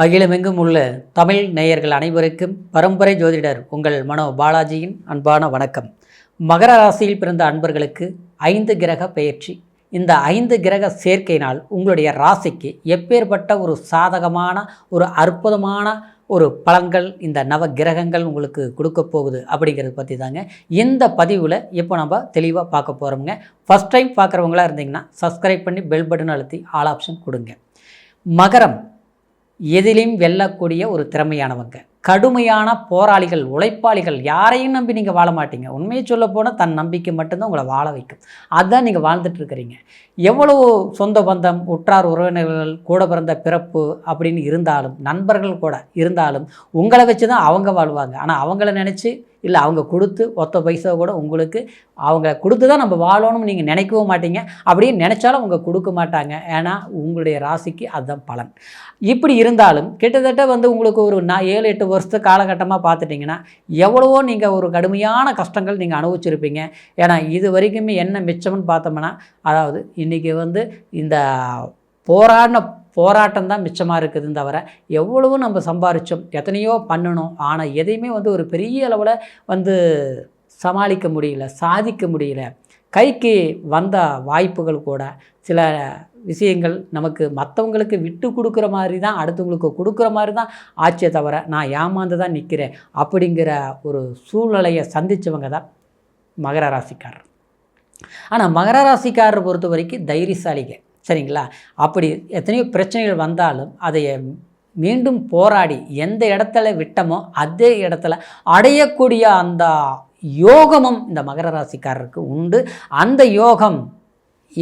அகிலமெங்கும் உள்ள தமிழ் நேயர்கள் அனைவருக்கும் பரம்பரை ஜோதிடர் உங்கள் மனோ பாலாஜியின் அன்பான வணக்கம். மகர ராசியில் பிறந்த அன்பர்களுக்கு 5 கிரக பெயர்ச்சி. இந்த 5 கிரக சேர்க்கையினால் உங்களுடைய ராசிக்கு எப்பேற்பட்ட ஒரு சாதகமான ஒரு அற்புதமான ஒரு பலன்கள் இந்த நவ கிரகங்கள் உங்களுக்கு கொடுக்க போகுது அப்படிங்கிறத பற்றி தாங்க இந்த பதிவில் இப்போ நம்ம தெளிவாக பார்க்க போகிறோம்ங்க. ஃபஸ்ட் டைம் பார்க்குறவங்களா இருந்தீங்கன்னா சப்ஸ்கிரைப் பண்ணி பெல் பட்டன் அழுத்தி ஆல் ஆப்ஷன் கொடுங்க. மகரம் எதிலையும் வெல்லக்கூடிய ஒரு திறமையானவங்க, கடுமையான போராளிகள், உழைப்பாளிகள். யாரையும் நம்பி நீங்கள் வாழ மாட்டீங்க. உண்மையை சொல்ல போனால் தன் நம்பிக்கை மட்டும்தான் உங்களை வாழ வைக்கும். அதுதான் நீங்கள் வாழ்ந்துட்டுருக்கிறீங்க. எவ்வளவு சொந்த பந்தம், உற்றார் உறவினர்கள், கூட பிறந்த பிறப்பு அப்படின்னு இருந்தாலும், நண்பர்கள் கூட இருந்தாலும் உங்களை வச்சு தான் அவங்க வாழ்வாங்க. ஆனால் அவங்கள நினச்சி இல்லை, அவங்க கொடுத்து ஒத்த பைசா கூட உங்களுக்கு அவங்க கொடுத்து தான் நம்ம வாழணும்னு நீங்கள் நினைக்கவும் மாட்டீங்க. அப்படியே நினச்சாலும் அவங்க கொடுக்க மாட்டாங்க. ஏன்னா உங்களுடைய ராசிக்கு அதுதான் பலன். இப்படி இருந்தாலும் கிட்டத்தட்ட உங்களுக்கு ஒரு 7-8 வருஷத்து காலகட்டமாக பார்த்துட்டிங்கன்னா எவ்வளவோ நீங்கள் ஒரு கடுமையான கஷ்டங்கள் நீங்கள் அனுபவிச்சிருப்பீங்க. ஏன்னா இது வரைக்குமே என்ன மிச்சம்னு பார்த்தோம்னா, அதாவது இன்றைக்கி இந்த போராட்டம் தான் மிச்சமாக இருக்குதுன்னு தவிர எவ்வளவோ நம்ம சம்பாரித்தோம், எத்தனையோ பண்ணணும். ஆனால் எதையுமே ஒரு பெரிய அளவில் சமாளிக்க முடியல, சாதிக்க முடியல. கைக்கு வந்த வாய்ப்புகள் கூட சில விஷயங்கள் நமக்கு மற்றவங்களுக்கு விட்டு கொடுக்குற மாதிரி தான், அடுத்தவங்களுக்கு கொடுக்குற மாதிரி தான் ஆச்சே தவிர நான் ஏமாந்து தான் நிற்கிறேன் அப்படிங்கிற ஒரு சூழ்நிலையை சந்தித்தவங்க தான் மகர ராசிக்காரர். ஆனால் மகர ராசிக்காரரை பொறுத்த வரைக்கும் தைரியசாலிங்க, சரிங்களா? அப்படி எத்தனையோ பிரச்சனைகள் வந்தாலும் அதை மீண்டும் போராடி எந்த இடத்துல விட்டமோ அதே இடத்துல அடையக்கூடிய அந்த யோகமும் இந்த மகர ராசிக்காரருக்கு உண்டு. அந்த யோகம்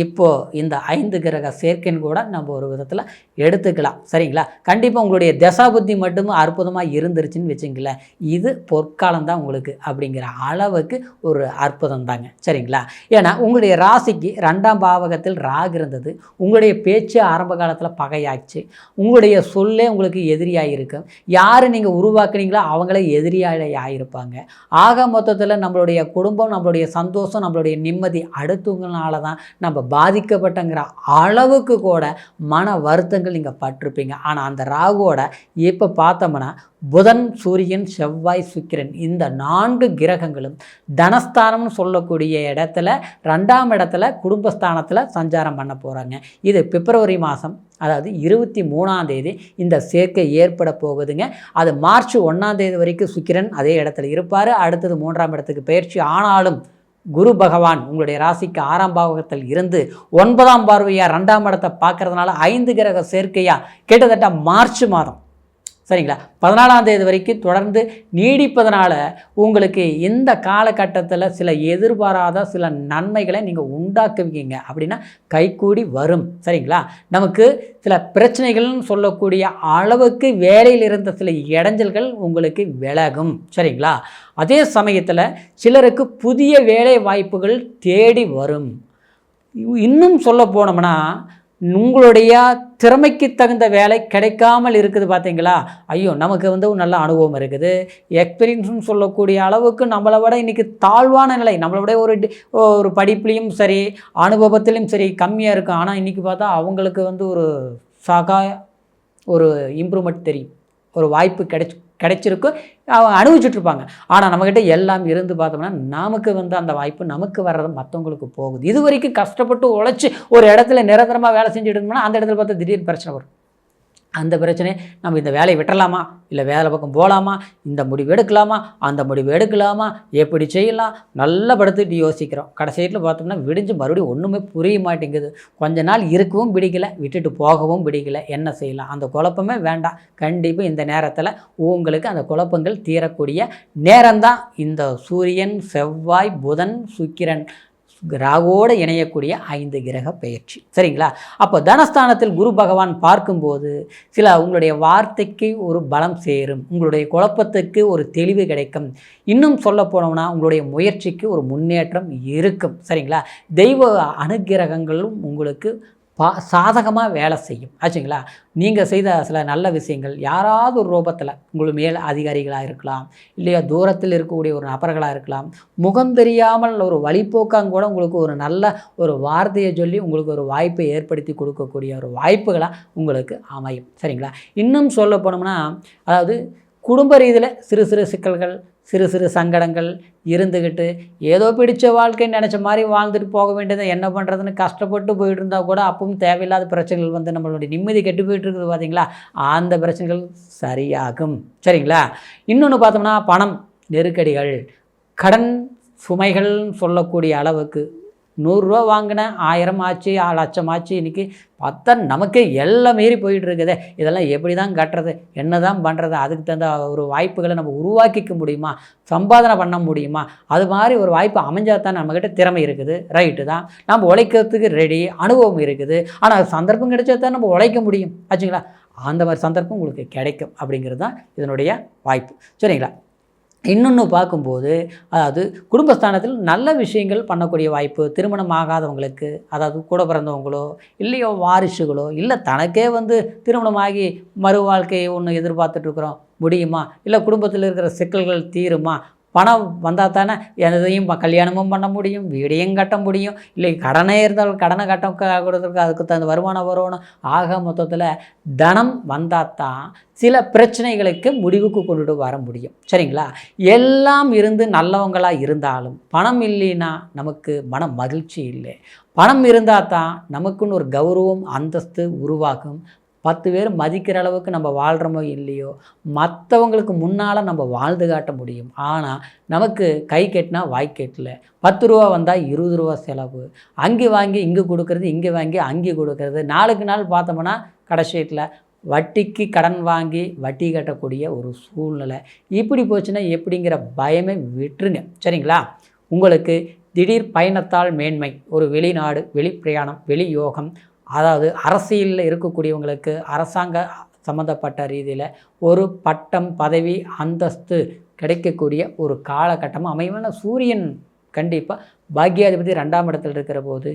இப்போது இந்த 5 கிரக சேர்க்கைன்னு கூட நம்ம ஒரு விதத்தில் எடுத்துக்கலாம், சரிங்களா? கண்டிப்பாக உங்களுடைய தசாபுத்தி மட்டும் அற்புதமாக இருந்துருச்சுன்னு வச்சுங்களேன், இது பொற்காலம் தான் உங்களுக்கு அப்படிங்கிற அளவுக்கு ஒரு அற்புதம் தாங்க, சரிங்களா? ஏன்னா உங்களுடைய ராசிக்கு 2ஆம் பாவகத்தில் ராகு இருந்தது. உங்களுடைய பேச்சு ஆரம்ப காலத்தில் பகையாச்சு. உங்களுடைய சொல்லே உங்களுக்கு எதிரியாக இருக்கும். யார் நீங்கள் உருவாக்குனீங்களோ அவங்களே எதிரியாக ஆகியிருப்பாங்க. ஆக மொத்தத்தில் நம்மளுடைய குடும்பம், நம்மளுடைய சந்தோஷம், நம்மளுடைய நிம்மதி அடுத்தவங்களால தான் நம்ம பாதிக்கப்பட்டங்கிற அளவுக்கு கூட மன வருத்தங்கள் நீங்கள் பட்டிருப்பீங்க. ஆனால் அந்த ராகுவோட இப்போ பார்த்தோம்னா புதன், சூரியன், செவ்வாய், சுக்கிரன் இந்த 4 கிரகங்களும் தனஸ்தானம்னு சொல்லக்கூடிய இடத்துல 2ஆம் இடத்துல குடும்பஸ்தானத்தில் சஞ்சாரம் பண்ண போகிறாங்க. இது பிப்ரவரி மாதம், அதாவது 23ஆம் தேதி இந்த சேர்க்கை ஏற்பட போகுதுங்க. அது மார்ச் 1ஆம் தேதி வரைக்கும் சுக்கிரன் அதே இடத்துல இருப்பார். அடுத்தது 3ஆம் இடத்துக்கு பயிற்சி. ஆனாலும் குரு பகவான் உங்களுடைய ராசிக்கு 6ஆம் பாவகத்தில் இருந்து 9ஆம் பார்வையாக 2ஆம் இடத்தை பார்க்கறதுனால 5 கிரக சேர்க்கையாக கிட்டத்தட்ட மார்ச் மாதம், சரிங்களா, 14ஆம் தேதி வரைக்கும் தொடர்ந்து நீடிப்பதனால உங்களுக்கு இந்த காலகட்டத்தில் சில எதிர்பாராத சில நன்மைகளை நீங்கள் உண்டாக்குவீங்க. அப்படின்னா கைகூடி வரும், சரிங்களா? நமக்கு சில பிரச்சனைகள்னு சொல்லக்கூடிய அளவுக்கு வேலையில் இருந்த சில இடைஞ்சல்கள் உங்களுக்கு விலகும், சரிங்களா? அதே சமயத்தில் சிலருக்கு புதிய வேலை வாய்ப்புகள் தேடி வரும். இன்னும் சொல்ல போனோம்னா உங்களுடைய திறமைக்கு தகுந்த வேலை கிடைக்காமல் இருக்குது பார்த்தீங்களா? ஐயோ, நமக்கு ஒரு நல்ல அனுபவம் இருக்குது, எக்ஸ்பீரியன்ஸ்னு சொல்லக்கூடிய அளவுக்கு நம்மளை விட இன்றைக்கி தாழ்வான நிலை, நம்மளை விட ஒரு படிப்புலேயும் சரி அனுபவத்திலையும் சரி கம்மியாக இருக்கும். ஆனால் இன்றைக்கி பார்த்தா அவங்களுக்கு ஒரு இம்ப்ரூவ்மெண்ட் தெரியும், ஒரு வாய்ப்பு கிடைச்சிருக்கும், அவங்க அனுபவிச்சுட்ருப்பாங்க. ஆனால் நம்மக்கிட்ட எல்லாம் இருந்து பார்த்தோம்னா நமக்கு அந்த வாய்ப்பு நமக்கு வர்றது மற்றவங்களுக்கு போகுது. இது வரைக்கும் கஷ்டப்பட்டு உழைச்சி ஒரு இடத்துல நிரந்தரமாக வேலை செஞ்சுட்டு இருந்தோம்னா அந்த இடத்துல பார்த்தா திடீர்னு பிரச்சனை வரும். அந்த பிரச்சனை நம்ம இந்த வேலையை விட்டுறலாமா, இல்லை வேலை பக்கம் போகலாமா, இந்த முடிவு எடுக்கலாமா, அந்த முடிவு எடுக்கலாமா, எப்படி செய்யலாம், நல்லா படுத்துக்கிட்டு யோசிக்கிறோம். கடைசியில் பார்த்தோம்னா விடிஞ்சு மறுபடியும் ஒன்றுமே புரிய மாட்டேங்குது. கொஞ்ச நாள் இருக்கவும் பிடிக்கல, விட்டுட்டு போகவும் பிடிக்கல. என்ன செய்யலாம்? அந்த குழப்பமே வேண்டாம். கண்டிப்பாக இந்த நேரத்தில் உங்களுக்கு அந்த குழப்பங்கள் தீரக்கூடிய நேரம்தான் இந்த சூரியன், செவ்வாய், புதன், சுக்கிரன், ராகுவோடு இணையக்கூடிய 5 கிரக பெயர்ச்சி, சரிங்களா? அப்போ தனஸ்தானத்தில் குரு பகவான் பார்க்கும்போது சில உங்களுடைய வார்த்தைக்கு ஒரு பலம் சேரும், உங்களுடைய குழப்பத்துக்கு ஒரு தெளிவு கிடைக்கும். இன்னும் சொல்ல போனோம்னா உங்களுடைய முயற்சிக்கு ஒரு முன்னேற்றம் இருக்கும், சரிங்களா? தெய்வ அனுக்கிரகங்களும் உங்களுக்கு சாதகமாக வேலை செய்யும் ஆச்சுங்களா. நீங்கள் செய்த சில நல்ல விஷயங்கள் யாராவது ஒரு ரூபத்தில் உங்களுக்கு மேல் அதிகாரிகளாக இருக்கலாம், இல்லையா தூரத்தில் இருக்கக்கூடிய ஒரு நபர்களாக இருக்கலாம், முகம் தெரியாமல் ஒரு வழிபோக்காங்க கூட உங்களுக்கு ஒரு நல்ல ஒரு வார்த்தையை சொல்லி உங்களுக்கு ஒரு வாய்ப்பை ஏற்படுத்தி கொடுக்கக்கூடிய ஒரு வாய்ப்புகளாக உங்களுக்கு அமையும். சரிங்களா. இன்னும் சொல்ல போனோம்னா, அதாவது குடும்ப ரீதியில் சிறு சிறு சிக்கல்கள், சிறு சிறு சங்கடங்கள் இருந்துக்கிட்டு ஏதோ பிடிச்ச வாழ்க்கைன்னு நினச்ச மாதிரி வாழ்ந்துட்டு போக வேண்டியதை என்ன பண்ணுறதுன்னு கஷ்டப்பட்டு போயிட்டு இருந்தால் கூட அப்பவும் தேவையில்லாத பிரச்சனைகள் வந்து நம்மளுடைய நிம்மதி கெட்டு போயிட்டு இருக்குது பார்த்தீங்களா. அந்த பிரச்சனைகள் சரியாகும். சரிங்களா. இன்னொன்று பார்த்தோம்னா, பணம் நெருக்கடிகள், கடன் சுமைகள்னு சொல்லக்கூடிய அளவுக்கு 100 ரூபா வாங்கினேன் 1000 ஆச்சு 1,00,000 ஆச்சு, இன்றைக்கி பார்த்தா நமக்கு எல்லாம் மீறி போயிட்டு இருக்குது. இதெல்லாம் எப்படி தான் கட்டுறது, என்ன தான் பண்ணுறது, அதுக்கு தகுந்த ஒரு வாய்ப்புகளை நம்ம உருவாக்கிக்க முடியுமா, சம்பாதனை பண்ண முடியுமா, அது மாதிரி ஒரு வாய்ப்பு அமைஞ்சால் தான் நம்மக்கிட்ட திறமை இருக்குது. ரைட்டு தான், நம்ம உழைக்கிறதுக்கு ரெடி, அனுபவம் இருக்குது. ஆனால் சந்தர்ப்பம் கிடைச்சா தான் நம்ம உழைக்க முடியும் ஆச்சுங்களா. அந்த மாதிரி சந்தர்ப்பம் உங்களுக்கு கிடைக்கும் அப்படிங்கிறது தான் இதனுடைய வாய்ப்பு. சரிங்களா. இன்னொன்று பார்க்கும்போது, அதாவது குடும்பஸ்தானத்தில் நல்ல விஷயங்கள் பண்ணக்கூடிய வாய்ப்பு, திருமணம் ஆகாதவங்களுக்கு, அதாவது கூட பிறந்தவங்களோ இல்லையோ வாரிசுகளோ, இல்லை தனக்கே வந்து திருமணமாகி மறு வாழ்க்கையை ஒன்று எதிர்பார்த்துட்ருக்குறோம், முடியுமா, இல்லை குடும்பத்தில் இருக்கிற சிக்கல்கள் தீருமா, பணம் வந்தால் தானே எதையும் கல்யாணமும் பண்ண முடியும், வீடையும் கட்ட முடியும், இல்லை கடனே இருந்தாலும் கடனை கொடுத்துருக்கு, அதுக்கு தகுந்த வருமானம் வரணும். ஆக மொத்தத்தில் தனம் வந்தால் தான் சில பிரச்சனைகளுக்கு முடிவுக்கு கொண்டுட்டு வர முடியும். சரிங்களா. எல்லாம் இருந்து நல்லவங்களாக இருந்தாலும் பணம் இல்லைன்னா நமக்கு மன மகிழ்ச்சி இல்லை. பணம் இருந்தால் தான் நமக்குன்னு ஒரு கௌரவம் அந்தஸ்து உருவாகும். 10 பேர் மதிக்கிற அளவுக்கு நம்ம வாழ்கிறோமோ இல்லையோ, மற்றவங்களுக்கு முன்னால் நம்ம வாழ்ந்து காட்ட முடியும். ஆனால் நமக்கு கை கெட்டினா வாய் கெட்டல. 10 ரூபா வந்தால் 20 ரூபா செலவு, அங்கே வாங்கி இங்கே கொடுக்கறது, இங்கே வாங்கி அங்கே கொடுக்கறது, நாளுக்கு நாள் பார்த்தோம்னா கடைசியில் வட்டிக்கு கடன் வாங்கி வட்டி கட்டக்கூடிய ஒரு சூழ்நிலை. இப்படி போச்சுன்னா எப்படிங்கிற பயமே விட்டுருங்க. சரிங்களா. உங்களுக்கு திடீர் பயணத்தால் மேன்மை, ஒரு வெளிநாடு, வெளிப்பிரயாணம், வெளி யோகம், அதாவது அரசியலில் இருக்கக்கூடியவங்களுக்கு அரசாங்க சம்மந்தப்பட்ட ரீதியில் ஒரு பட்டம், பதவி, அந்தஸ்து கிடைக்கக்கூடிய ஒரு காலகட்டமாக அமைவான சூரியன் கண்டிப்பாக பாக்கியாதிபதி 2ஆம் இடத்துல இருக்கிற போது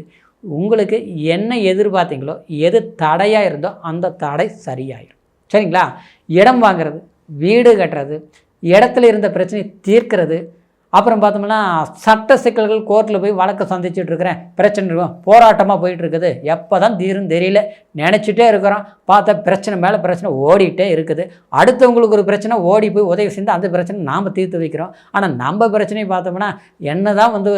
உங்களுக்கு என்ன எதிர்பார்த்தீங்களோ, எது தடையாக இருந்தோ அந்த தடை சரியாயிடும். சரிங்களா. இடம் வாங்கிறது, வீடு கட்டுறது, இடத்துல இருந்த பிரச்சனை தீர்க்கிறது, அப்புறம் பார்த்தோம்னா சட்ட சிக்கல்கள், கோர்ட்டில் போய் வழக்கை சந்திச்சுட்டு இருக்கிறேன், பிரச்சனை இருக்கும், போராட்டமாக போயிட்டுருக்குது, எப்போ தான் தீருன்னு தெரியல, நினச்சிட்டே இருக்கிறோம், பார்த்தா பிரச்சனை மேலே பிரச்சனை ஓடிக்கிட்டே இருக்குது. அடுத்தவங்களுக்கு ஒரு பிரச்சனை ஓடி போய் உதவி செஞ்சு அந்த பிரச்சனை நாம் தீர்த்து வைக்கிறோம். ஆனால் நம்ம பிரச்சனையை பார்த்தோம்னா என்ன தான் வந்து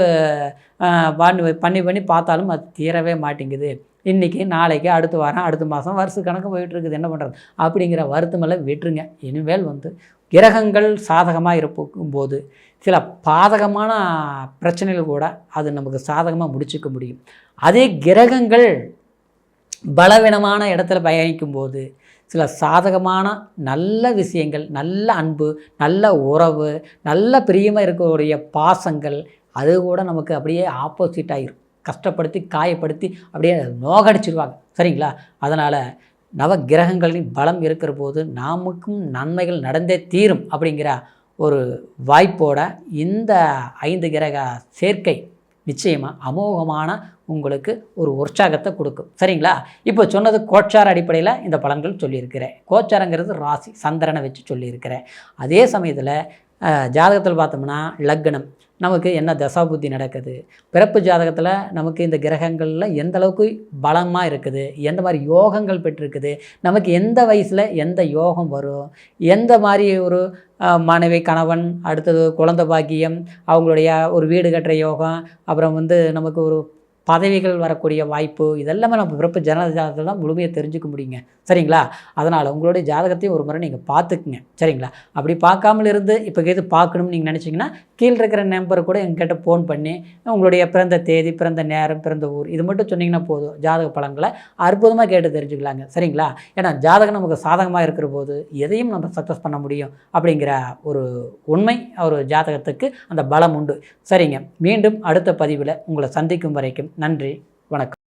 பண்ணி பார்த்தாலும் அது தீரவே மாட்டேங்குது. இன்றைக்கி நாளைக்கு அடுத்த வாரம் அடுத்த மாதம் வருஷ கணக்கு போயிட்டுருக்குது, என்ன பண்ணுறது அப்படிங்கிற வருத்தமெல்லாம் விட்டுருங்க. இனிமேல் வந்து கிரகங்கள் சாதகமாக இருக்கும்போது சில பாதகமான பிரச்சனைகள் கூட அது நமக்கு சாதகமாக முடிச்சுக்க முடியும். அதே கிரகங்கள் பலவீனமான இடத்துல பயணிக்கும்போது சில சாதகமான நல்ல விஷயங்கள், நல்ல அன்பு, நல்ல உறவு, நல்ல பிரியமாக இருக்கக்கூடிய பாசங்கள் அது கூட நமக்கு அப்படியே ஆப்போசிட்டாக இருக்கும். கஷ்டப்படுத்தி காயப்படுத்தி அப்படியே நோகடிச்சிருவாங்க. சரிங்களா. அதனால் நவ கிரகங்களின் பலம் இருக்கிற போது நமக்கும் நன்மைகள் நடந்தே தீரும் அப்படிங்கிற ஒரு வாய்ப்போட இந்த 5 கிரக சேர்க்கை நிச்சயமாக அமோகமான உங்களுக்கு ஒரு உற்சாகத்தை கொடுக்கும். சரிங்களா. இப்போ சொன்னது கோச்சார அடிப்படையில் இந்த பலன்கள் சொல்லியிருக்கிறேன். கோச்சாரங்கிறது ராசி, சந்திரனை வச்சு சொல்லியிருக்கிறேன். அதே சமயத்தில் ஜாதகத்தில் பார்த்தோம்னா லக்னம், நமக்கு என்ன தசாபுத்தி நடக்குது, பிறப்பு ஜாதகத்தில் நமக்கு இந்த கிரகங்களில் எந்த அளவுக்கு பலமாக இருக்குது, எந்த மாதிரி யோகங்கள் பெற்றிருக்குது, நமக்கு எந்த வயசில் எந்த யோகம் வரும், எந்த மாதிரி ஒரு மனைவி கணவன், அடுத்தது குழந்தை பாக்கியம், அவங்களுடைய ஒரு வீடு கட்டுற யோகம், அப்புறம் வந்து நமக்கு ஒரு பதவிகள் வரக்கூடிய வாய்ப்பு, இதெல்லாமே நம்ம பிறப்பு ஜாதகத்தில் தான் முழுமையாக தெரிஞ்சுக்க முடியுங்க. சரிங்களா. அதனால் உங்களுடைய ஜாதகத்தையும் ஒரு முறை நீங்கள் பார்த்துக்குங்க. சரிங்களா. அப்படி பார்க்காமல் இருந்து இப்போ எது பார்க்கணும்னு நீங்கள் நினச்சிங்கன்னா கீழே இருக்கிற நம்பரை கூட எங்கிட்ட ஃபோன் பண்ணி உங்களுடைய பிறந்த தேதி, பிறந்த நேரம், பிறந்த ஊர் இது மட்டும் சொன்னிங்கன்னா போதும், ஜாதக பலன்களை அற்புதமாக கேட்டு தெரிஞ்சுக்கலாங்க. சரிங்களா. ஏன்னா ஜாதகம் நமக்கு சாதகமாக இருக்கிற போது எதையும் நம்ம சக்ஸஸ் பண்ண முடியும் அப்படிங்கிற ஒரு உண்மை ஒரு ஜாதகத்துக்கு அந்த பலம் உண்டு. சரிங்க. மீண்டும் அடுத்த பதிவில் உங்களை சந்திக்கும் வரைக்கும் நன்றி, வணக்கம்.